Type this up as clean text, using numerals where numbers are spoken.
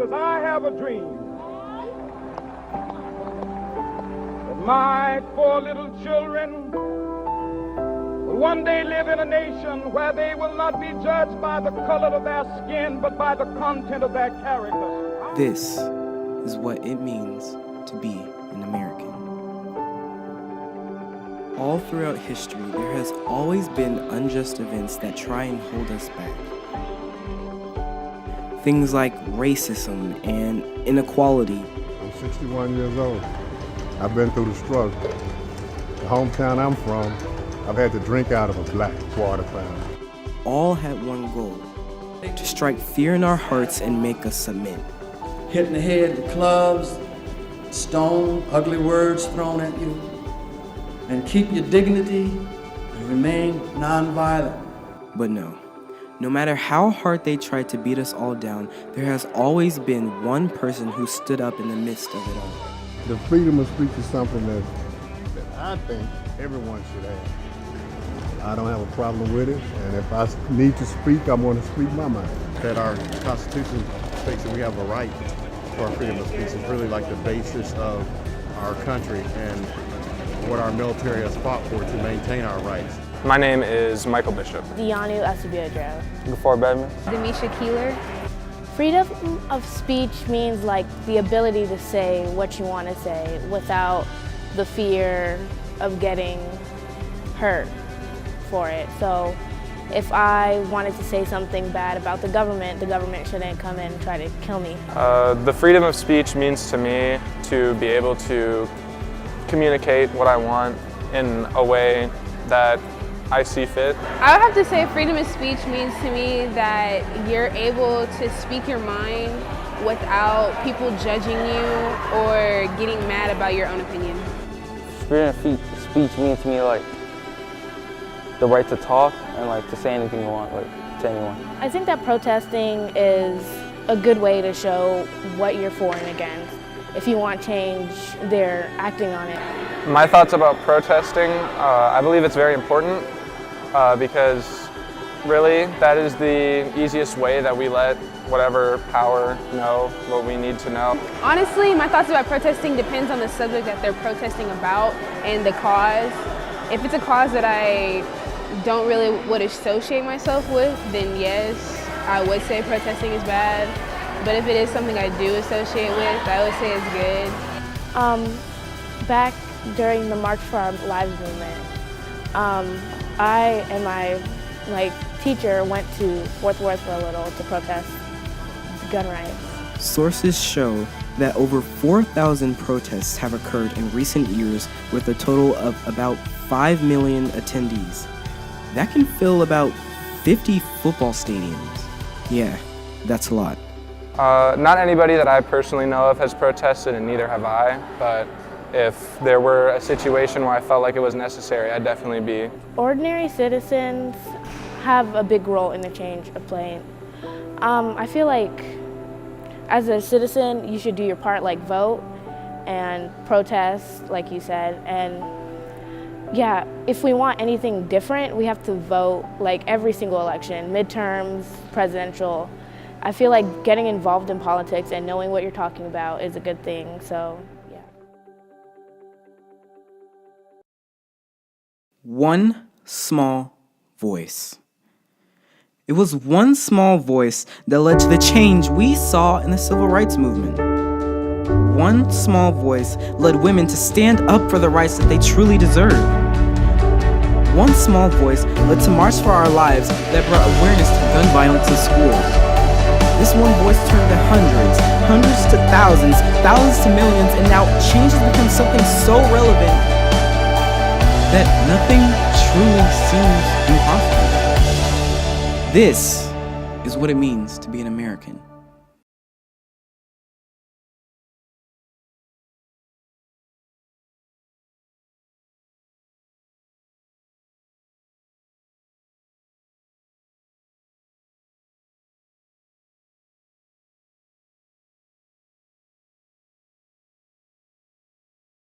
says, I have a dream that my 4 little children will one day live in a nation where they will not be judged by the color of their skin, but by the content of their character. This is what it means to be an American. All throughout history, there has always been unjust events that try and hold us back. Things like racism and inequality. I'm 61 years old. I've been through the struggle. The hometown I'm from, I've had to drink out of a black water fountain. All had one goal: to strike fear in our hearts and make us submit. Hit in the head with clubs, stone, ugly words thrown at you, and keep your dignity and remain nonviolent. But no matter how hard they tried to beat us all down, there has always been one person who stood up in the midst of it all. The freedom of speech is something that I think everyone should have. I don't have a problem with it, and if I need to speak, I'm going to speak my mind. That our Constitution states that we have a right for our freedom of speech is really like the basis of our country and what our military has fought for to maintain our rights. My name is Michael Bishop. Dianu Asubiodro. Before Bedman. Demisha Keeler. Freedom of speech means like the ability to say what you want to say without the fear of getting hurt for it. So if I wanted to say something bad about the government shouldn't come in and try to kill me. The freedom of speech means to me to be able to communicate what I want in a way that I see fit. I would have to say freedom of speech means to me that you're able to speak your mind without people judging you or getting mad about your own opinion. Freedom of speech means to me like the right to talk and like to say anything you want, like to anyone. I think that protesting is a good way to show what you're for and against. If you want change, they're acting on it. My thoughts about protesting, I believe it's very important because really that is the easiest way that we let whatever power know what we need to know. Honestly, my thoughts about protesting depends on the subject that they're protesting about and the cause. If it's a cause that I don't really would associate myself with, then yes, I would say protesting is bad. But if it is something I do associate with, I would say it's good. Back during the March for Our Lives movement, I and my teacher went to Fort Worth for a little to protest gun rights. Sources show that over 4,000 protests have occurred in recent years with a total of about 5 million attendees. That can fill about 50 football stadiums. Yeah, that's a lot. Not anybody that I personally know of has protested, and neither have I, but if there were a situation where I felt like it was necessary, I'd definitely be. Ordinary citizens have a big role in the change of playing. I feel like as a citizen, you should do your part, like vote and protest, like you said, and yeah, if we want anything different, we have to vote like every single election, midterms, presidential. I feel like getting involved in politics and knowing what you're talking about is a good thing, so yeah. One small voice. It was one small voice that led to the change we saw in the civil rights movement. One small voice led women to stand up for the rights that they truly deserve. One small voice led to March for Our Lives that brought awareness to gun violence in schools. This one voice turned to hundreds to thousands to millions, and now change has become something so relevant that nothing truly seems impossible. This is what it means to be an American.